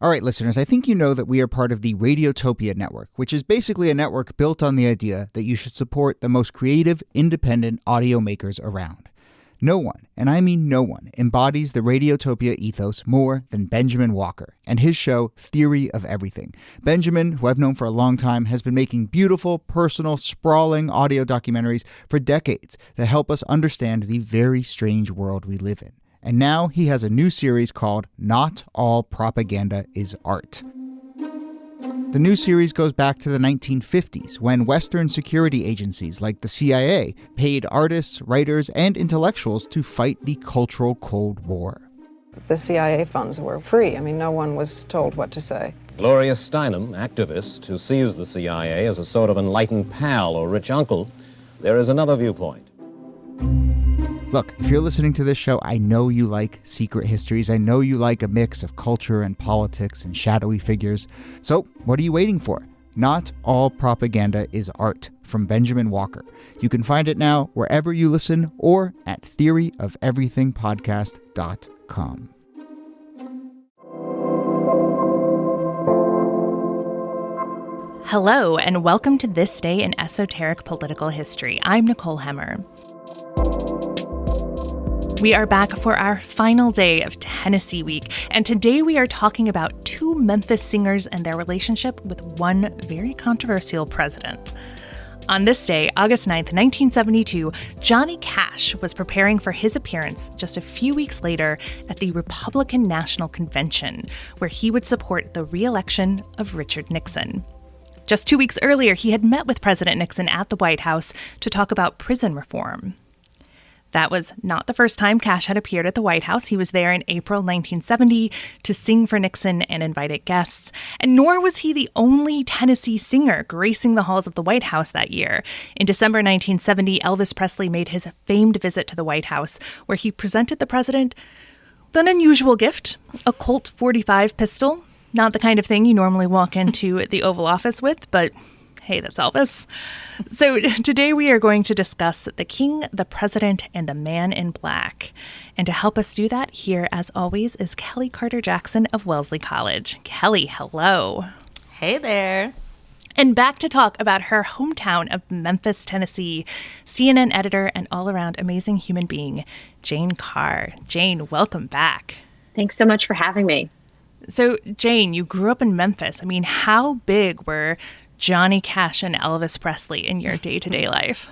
All right, listeners, I think you know that we are part of the Radiotopia network, which is basically a network built on the idea that you should support the most creative, independent audio makers around. No one, and I mean no one, embodies the Radiotopia ethos more than Benjamin Walker and his show Theory of Everything. Benjamin, who I've known for a long time, has been making beautiful, personal, sprawling audio documentaries for decades that help us understand the very strange world we live in. And now he has a new series called Not All Propaganda is Art. The new series goes back to the 1950s when Western security agencies like the CIA paid artists, writers, and intellectuals to fight the cultural Cold War. The CIA funds were free. I mean, no one was told what to say. Gloria Steinem, activist who sees the CIA as a sort of enlightened pal or rich uncle, there is another viewpoint. Look, if you're listening to this show, I know you like secret histories. I know you like a mix of culture and politics and shadowy figures. So what are you waiting for? Not All Propaganda is Art from Benjamin Walker. You can find it now wherever you listen or at theoryofeverythingpodcast.com. Hello, and welcome to This Day in Esoteric Political History. I'm Nicole Hemmer. We are back for our final day of Tennessee Week, and today we are talking about two Memphis singers and their relationship with one very controversial president. On this day, August 9th, 1972, Johnny Cash was preparing for his appearance just a few weeks later at the Republican National Convention, where he would support the re-election of Richard Nixon. Just 2 weeks earlier, he had met with President Nixon at the White House to talk about prison reform. That was not the first time Cash had appeared at the White House. He was there in April 1970 to sing for Nixon and invited guests. And nor was he the only Tennessee singer gracing the halls of the White House that year. In December 1970, Elvis Presley made his famed visit to the White House, where he presented the president with an unusual gift, a Colt .45 pistol. Not the kind of thing you normally walk into the Oval Office with, but hey, that's Elvis. So today we are going to discuss the King, the President, and the Man in Black. And to help us do that, here, as always, is Kelly Carter-Jackson of Wellesley College. Kelly, hello. Hey there. And back to talk about her hometown of Memphis, Tennessee, CNN editor and all-around amazing human being, Jane Carr. Jane, welcome back. Thanks so much for having me. So, Jane, you grew up in Memphis. I mean, how big were Johnny Cash and Elvis Presley in your day-to-day life?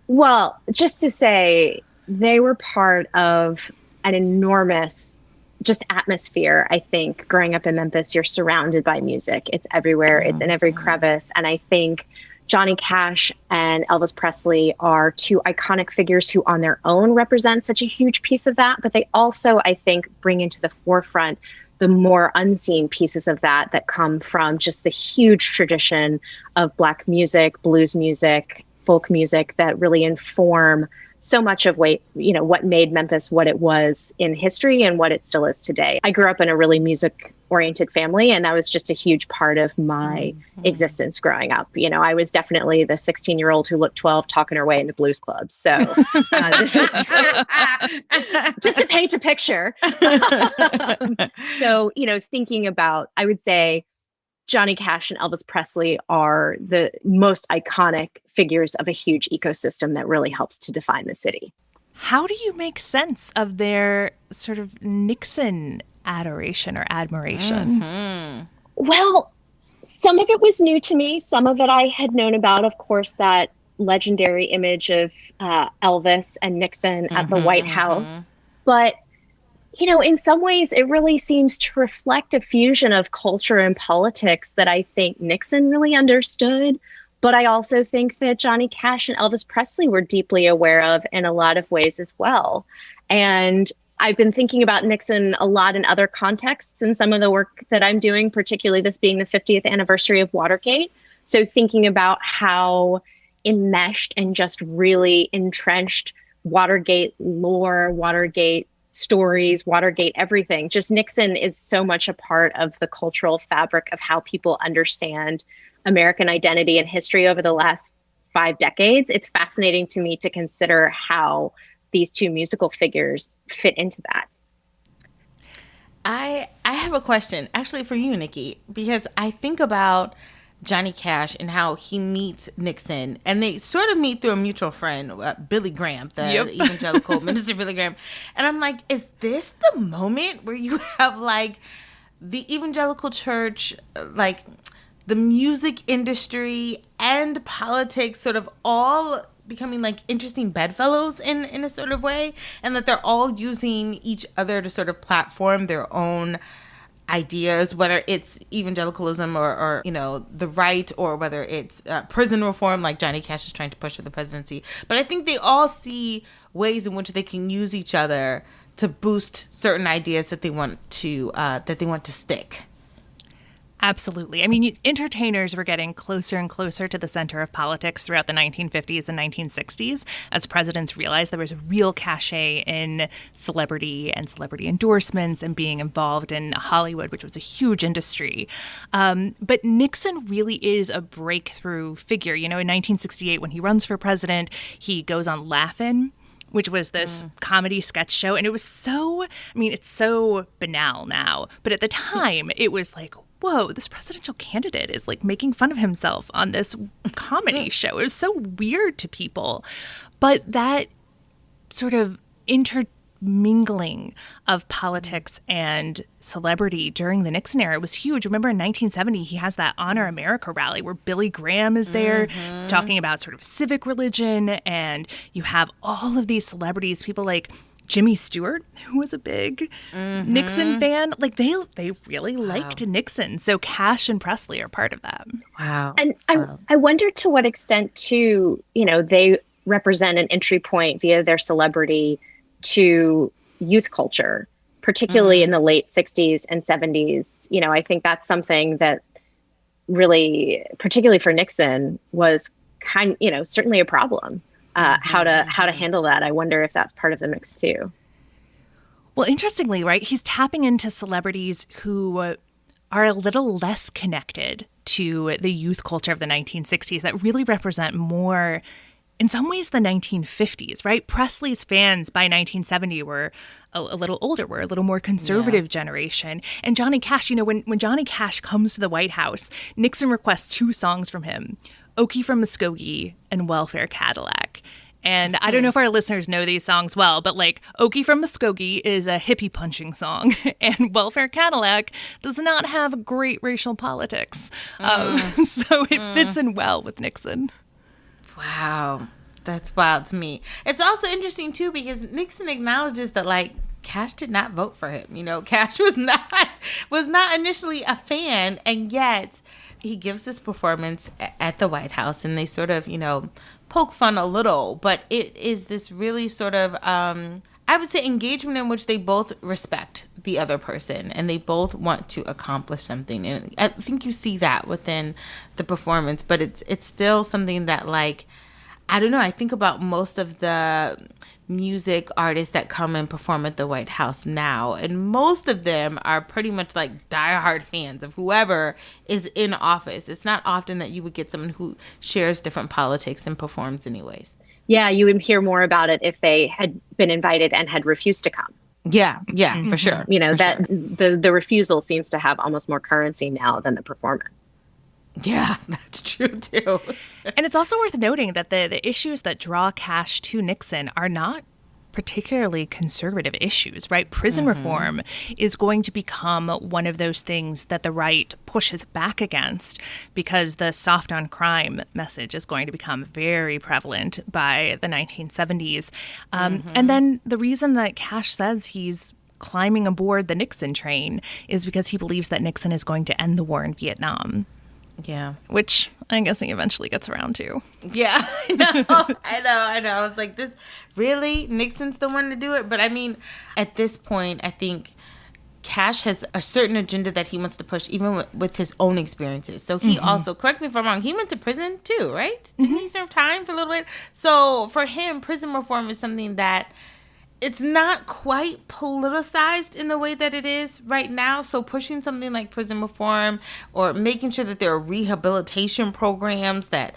Well, just to say, they were part of an enormous just atmosphere, I think. Growing up in Memphis, you're surrounded by music. It's everywhere. It's in every crevice. And I think Johnny Cash and Elvis Presley are two iconic figures who on their own represent such a huge piece of that. But they also, I think, bring into the forefront the more unseen pieces of that come from just the huge tradition of Black music, blues music, folk music that really inform so much of what made Memphis what it was in history and what it still is today. I grew up in a really music-oriented family, and that was just a huge part of my existence growing up. You know, I was definitely the 16-year-old who looked 12 talking her way into blues clubs. So this is just to paint a picture. So, thinking about, I would say, Johnny Cash and Elvis Presley are the most iconic figures of a huge ecosystem that really helps to define the city. How do you make sense of their sort of Nixon adoration or admiration? Mm-hmm. Well, some of it was new to me. Some of it I had known about, of course, that legendary image of Elvis and Nixon at the White House. But in some ways, it really seems to reflect a fusion of culture and politics that I think Nixon really understood. But I also think that Johnny Cash and Elvis Presley were deeply aware of in a lot of ways as well. And I've been thinking about Nixon a lot in other contexts in some of the work that I'm doing, particularly this being the 50th anniversary of Watergate. So thinking about how enmeshed and just really entrenched Watergate lore, Watergate stories, Watergate, everything. Just Nixon is so much a part of the cultural fabric of how people understand American identity and history over the last 5 decades. It's fascinating to me to consider how these two musical figures fit into that. I have a question, actually, for you, Nikki, because I think about Johnny Cash and how he meets Nixon, and they sort of meet through a mutual friend, Billy Graham, the evangelical minister Billy Graham. And I'm like, is this the moment where you have like the evangelical church, like the music industry and politics sort of all becoming like interesting bedfellows in a sort of way, and that they're all using each other to sort of platform their own ideas, whether it's evangelicalism or the right, or whether it's prison reform, like Johnny Cash is trying to push for the presidency. But I think they all see ways in which they can use each other to boost certain ideas that they want to stick. Absolutely. I mean, entertainers were getting closer and closer to the center of politics throughout the 1950s and 1960s as presidents realized there was a real cachet in celebrity and celebrity endorsements and being involved in Hollywood, which was a huge industry. But Nixon really is a breakthrough figure. In 1968, when he runs for president, he goes on Laugh-In, which was this comedy sketch show. And it was it's so banal now. But at the time, it was like, whoa, this presidential candidate is like making fun of himself on this comedy show. It was so weird to people. But that sort of intermingling of politics and celebrity during the Nixon era was huge. Remember in 1970, he has that Honor America rally where Billy Graham is there talking about sort of civic religion. And you have all of these celebrities, people like Jimmy Stewart, who was a big Nixon fan, like they really liked Nixon. So Cash and Presley are part of that. Wow. And I wonder to what extent, too, they represent an entry point via their celebrity to youth culture, particularly in the late 60s and 70s. I think that's something that really, particularly for Nixon, was certainly a problem. How to handle that. I wonder if that's part of the mix too. Well, interestingly, right, he's tapping into celebrities who are a little less connected to the youth culture of the 1960s that really represent more, in some ways, the 1950s, right? Presley's fans by 1970 were a little older, were a little more conservative generation. And Johnny Cash, when Johnny Cash comes to the White House, Nixon requests 2 songs from him, Okie from Muskogee and Welfare Cadillac. And I don't know if our listeners know these songs well, but like Okie from Muskogee is a hippie punching song, and Welfare Cadillac does not have great racial politics. So it fits in well with Nixon. Wow. That's wild to me. It's also interesting, too, because Nixon acknowledges that, like, Cash did not vote for him. Cash was not initially a fan, and yet he gives this performance at the White House, and they sort of, poke fun a little, but it is this really sort of, I would say, engagement in which they both respect the other person, and they both want to accomplish something. And I think you see that within the performance, but it's still something that, like, I don't know, I think about most of the music artists that come and perform at the White House now, and most of them are pretty much like diehard fans of whoever is in office. It's not often that you would get someone who shares different politics and performs anyways. Yeah, you would hear more about it if they had been invited and had refused to come. Yeah, for sure. The refusal seems to have almost more currency now than the performance. Yeah, that's true, too. And it's also worth noting that the issues that draw Cash to Nixon are not particularly conservative issues, right? Prison reform is going to become one of those things that the right pushes back against because the soft on crime message is going to become very prevalent by the 1970s. And then the reason that Cash says he's climbing aboard the Nixon train is because he believes that Nixon is going to end the war in Vietnam. Yeah. Which I'm guessing eventually gets around to. Yeah, I know. I was like, this, really? Nixon's the one to do it? But I mean, at this point, I think Cash has a certain agenda that he wants to push, even with his own experiences. So he also, correct me if I'm wrong, he went to prison too, right? Didn't he serve time for a little bit? So for him, prison reform is something that it's not quite politicized in the way that it is right now. So pushing something like prison reform or making sure that there are rehabilitation programs that,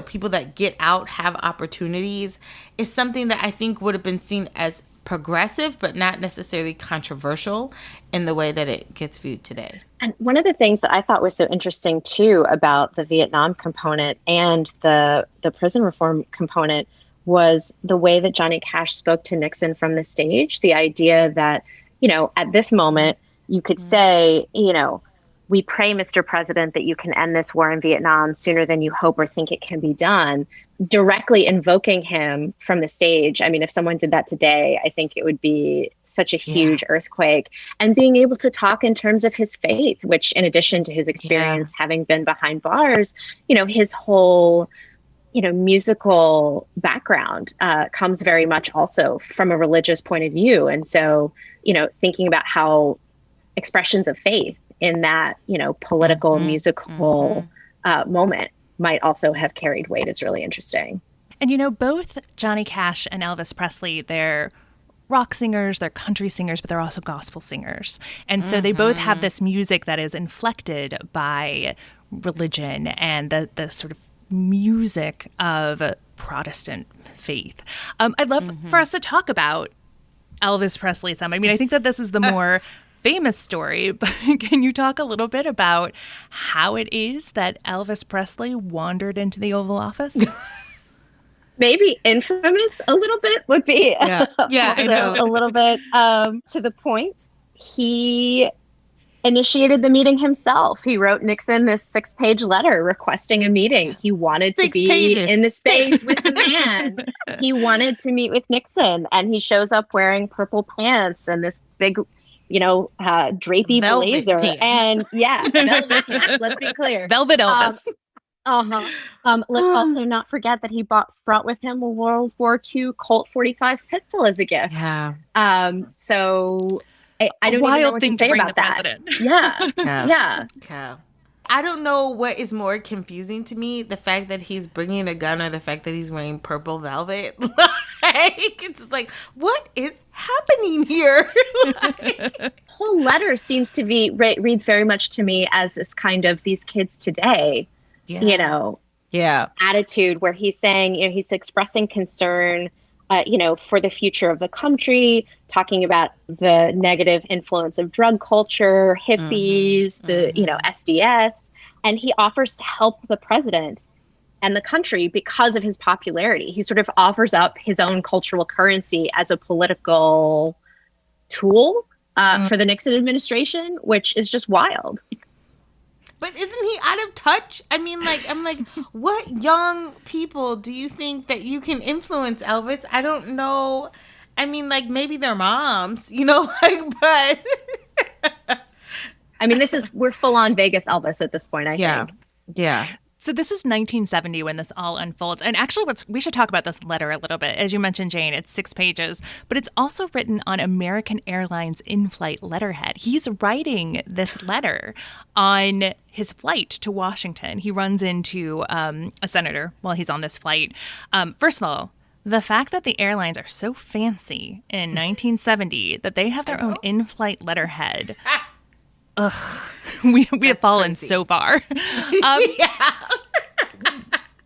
people that get out have opportunities is something that I think would have been seen as progressive, but not necessarily controversial in the way that it gets viewed today. And one of the things that I thought was so interesting too about the Vietnam component and the prison reform component was the way that Johnny Cash spoke to Nixon from the stage. The idea that, at this moment, you could say, we pray, Mr. President, that you can end this war in Vietnam sooner than you hope or think it can be done, directly invoking him from the stage. I mean, if someone did that today, I think it would be such a huge earthquake. And being able to talk in terms of his faith, which in addition to his experience having been behind bars, his whole, musical background comes very much also from a religious point of view. And so, thinking about how expressions of faith in that, political, musical moment might also have carried weight is really interesting. And, both Johnny Cash and Elvis Presley, they're rock singers, they're country singers, but they're also gospel singers. And so they both have this music that is inflected by religion and the sort of music of Protestant faith. I'd love for us to talk about Elvis Presley some. I mean, I think that this is the more famous story, but can you talk a little bit about how it is that Elvis Presley wandered into the Oval Office? Maybe infamous a little bit would be I know. a little bit to the point. He initiated the meeting himself. He wrote Nixon this 6-page letter requesting a meeting. He wanted to be in the space with the man. He wanted to meet with Nixon, and he shows up wearing purple pants and this big drapey Velvet blazer. pants. And velvet pants, let's be clear. Velvet Elvis. Let's also not forget that he brought with him a World War II Colt .45 pistol as a gift. Yeah. So I don't wild even know what thing to say to bring about the that. president. Yeah. Okay. I don't know what is more confusing to me, the fact that he's bringing a gun or the fact that he's wearing purple velvet. It's just like, what is happening here? Whole letter seems to be reads very much to me as this kind of these kids today, attitude where he's saying, he's expressing concern, for the future of the country, talking about the negative influence of drug culture, hippies, the SDS, and he offers to help the president and the country because of his popularity. He sort of offers up his own cultural currency as a political tool for the Nixon administration, which is just wild. But isn't he out of touch? I mean, I'm like, what young people do you think that you can influence, Elvis? I don't know. I mean, maybe their moms, but. I mean, we're full on Vegas Elvis at this point, I think. Yeah. So this is 1970 when this all unfolds. And actually, we should talk about this letter a little bit. As you mentioned, Jane, it's 6 pages, but it's also written on American Airlines in-flight letterhead. He's writing this letter on his flight to Washington. He runs into a senator while he's on this flight. First of all, the fact that the airlines are so fancy in 1970 that they have their own in-flight letterhead. We have fallen crazy. So far.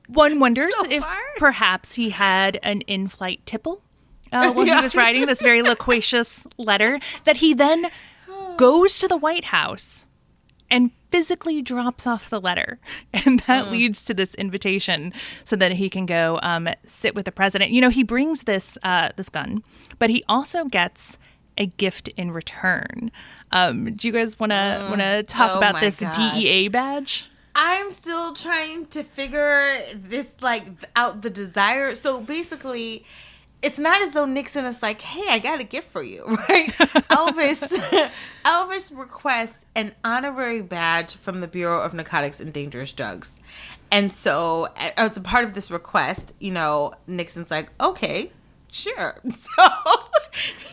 One wonders if perhaps he had an in-flight tipple while he was writing this very loquacious letter that he then goes to the White House and physically drops off the letter. And that leads to this invitation so that he can go sit with the president. He brings this gun, but he also gets a gift in return. Do you guys want to talk about this DEA badge? I'm still trying to figure this out, the desire. So basically, it's not as though Nixon is like, hey, I got a gift for you, right? Elvis requests an honorary badge from the Bureau of Narcotics and Dangerous Drugs. And so as a part of this request, Nixon's like, okay, sure. So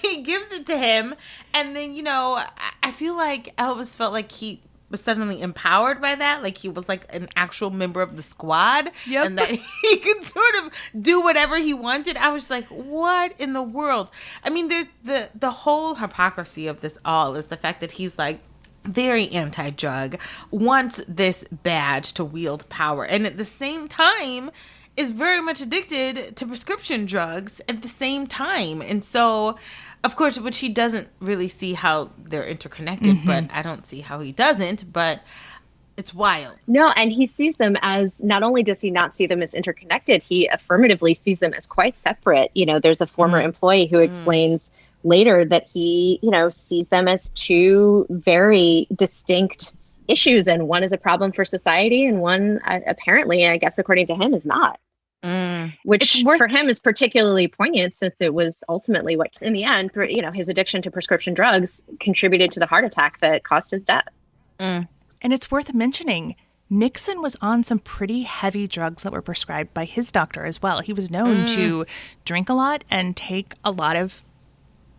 he gives it to him. And then, I feel like Elvis felt like he was suddenly empowered by that. Like he was like an actual member of the squad. Yep. And that he could sort of do whatever he wanted. I was like, what in the world? I mean, there's the whole hypocrisy of this all is the fact that he's like very anti-drug, wants this badge to wield power. And at the same time is very much addicted to prescription drugs at the same time. And so, of course, which he doesn't really see how they're interconnected, but I don't see how he doesn't, but it's wild. No, and he sees them as, not only does he not see them as interconnected, he affirmatively sees them as quite separate. You know, there's a former employee who explains later that he, you know, sees them as two very distinct issues, and one is a problem for society and one apparently, I guess according to him, is not. Which for him is particularly poignant, since it was ultimately what, in the end, you know, his addiction to prescription drugs contributed to the heart attack that caused his death. And it's worth mentioning, Nixon was on some pretty heavy drugs that were prescribed by his doctor as well. He was known to drink a lot and take a lot of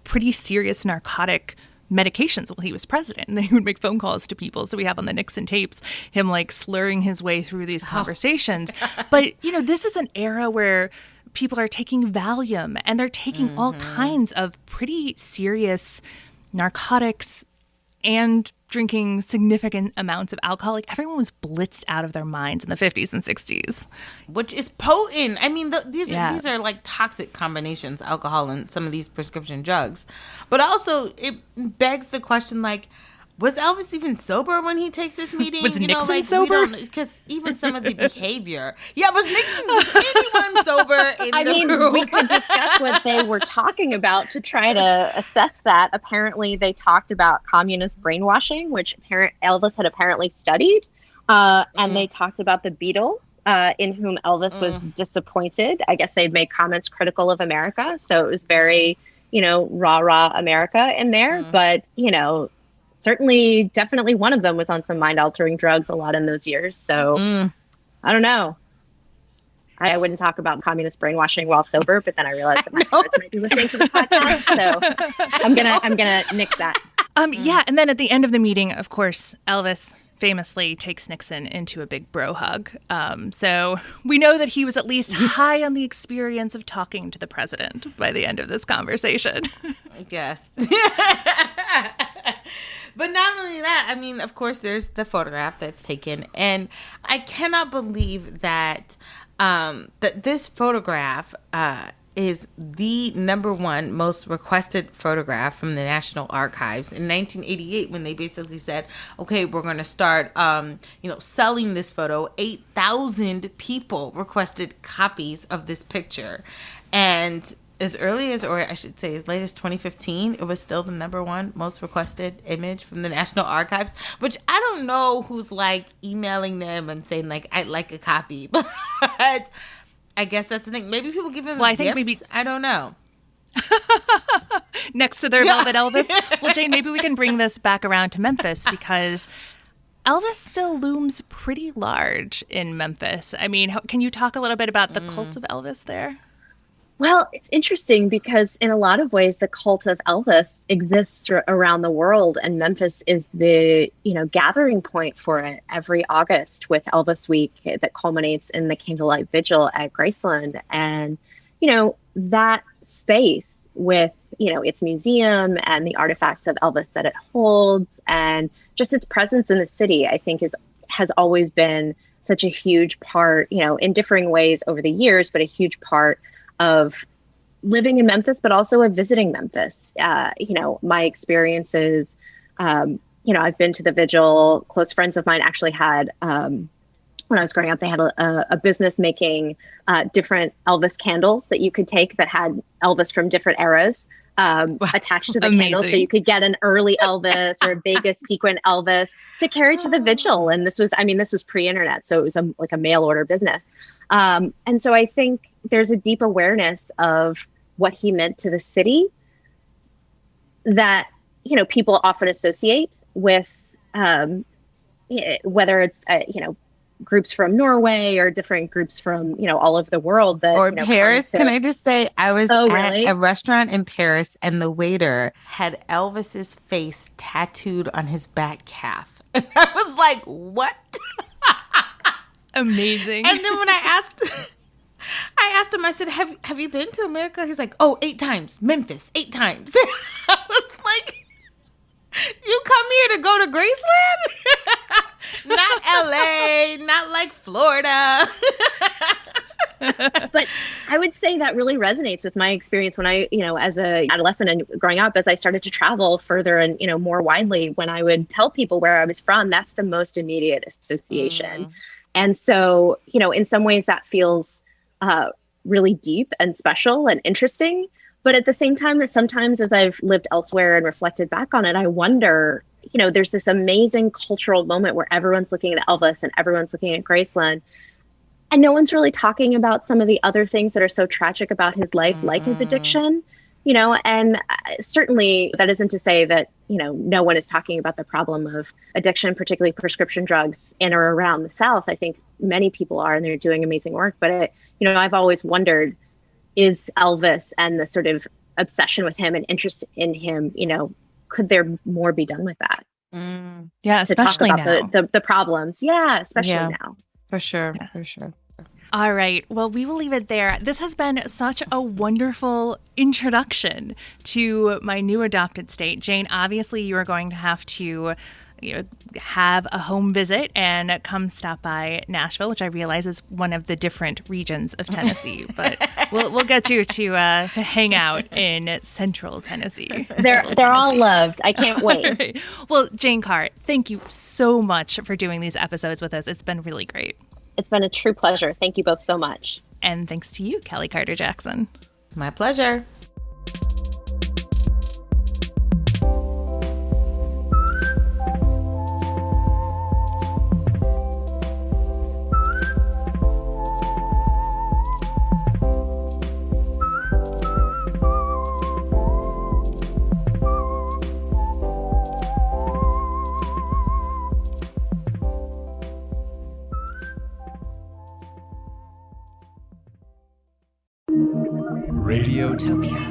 pretty serious narcotic medications while he was president. And then he would make phone calls to people. So we have on the Nixon tapes him like slurring his way through these conversations. But, you know, this is an era where people are taking Valium and they're taking all kinds of pretty serious narcotics and drinking significant amounts of alcohol. Like, everyone was blitzed out of their minds in the 50s and 60s. Which is potent. I mean, these are like toxic combinations, alcohol and some of these prescription drugs. But also, it begs the question, like, was Elvis even sober when he takes this meeting? Was Nixon sober? Because even some of the behavior. Yeah, was anyone sober in the room? We could discuss what they were talking about to try to assess that. Apparently, they talked about communist brainwashing, which Elvis had apparently studied. And they talked about the Beatles, in whom Elvis was disappointed. I guess they'd made comments critical of America. So it was very, you know, rah-rah America in there. But, you know, certainly, definitely one of them was on some mind-altering drugs a lot in those years. So, I don't know. I wouldn't talk about communist brainwashing while sober, but then I realized that my parents might be listening to the podcast, so I'm gonna nix that. Yeah, and then at the end of the meeting, of course, Elvis famously takes Nixon into a big bro hug. So we know that he was at least high on the experience of talking to the president by the end of this conversation. I guess. But not only that, I mean, of course, there's the photograph that's taken. And I cannot believe that that this photograph is the #1 most requested photograph from the National Archives in 1988, when they basically said, okay, we're going to start, selling this photo. 8,000 people requested copies of this picture. And as early as, or I should say as late as 2015, it was still the #1 most requested image from the National Archives, which I don't know who's like emailing them and saying like, I'd like a copy, but I guess that's the thing. Maybe people give him gifts. I don't know. Next to their Velvet Elvis. Well, Jane, maybe we can bring this back around to Memphis, because Elvis still looms pretty large in Memphis. I mean, can you talk a little bit about the cult of Elvis there? Well, it's interesting because in a lot of ways, the cult of Elvis exists around the world, and Memphis is the, gathering point for it every August with Elvis Week that culminates in the Candlelight Vigil at Graceland. And, that space with, its museum and the artifacts of Elvis that it holds and just its presence in the city, I think has always been such a huge part, in differing ways over the years, but a huge part of living in Memphis, but also of visiting Memphis. My experiences, I've been to the Vigil. Close friends of mine actually had, when I was growing up, they had a business making different Elvis candles that you could take that had Elvis from different eras attached to the candle. So you could get an early Elvis or a Vegas sequin Elvis to carry to the Vigil. And this was pre-internet. So it was like a mail order business. And so I think there's a deep awareness of what he meant to the city that, people often associate with, whether it's, groups from Norway or different groups from, all over the world. Or Paris. Can I just say, I was at a restaurant in Paris and the waiter had Elvis's face tattooed on his back calf. And I was like, what? Amazing. And then when I asked him, I said, have you been to America? He's like, 8 times. Memphis, 8 times. I was like, you come here to go to Graceland? Not LA, not like Florida. But I would say that really resonates with my experience when I, as a adolescent and growing up, as I started to travel further and, more widely, when I would tell people where I was from, that's the most immediate association. And so, in some ways that feels really deep and special and interesting. But at the same time, that sometimes as I've lived elsewhere and reflected back on it, I wonder, there's this amazing cultural moment where everyone's looking at Elvis and everyone's looking at Graceland. And no one's really talking about some of the other things that are so tragic about his life, like his addiction, and certainly that isn't to say that, no one is talking about the problem of addiction, particularly prescription drugs in or around the South. I think many people are, and they're doing amazing work. But, I've always wondered, is Elvis and the sort of obsession with him and interest in him, could there more be done with that? Yeah, especially now. The problems. Yeah, especially now. For sure. For sure. All right. Well, we will leave it there. This has been such a wonderful introduction to my new adopted state. Jane, obviously you are going to have to have a home visit and come stop by Nashville, which I realize is one of the different regions of Tennessee, but we'll get you to hang out in Central Tennessee. They're all loved. I can't wait. All right. Well, Jane Carr, thank you so much for doing these episodes with us. It's been really great. It's been a true pleasure. Thank you both so much. And thanks to you, Kelly Carter Jackson. My pleasure. Radiotopia.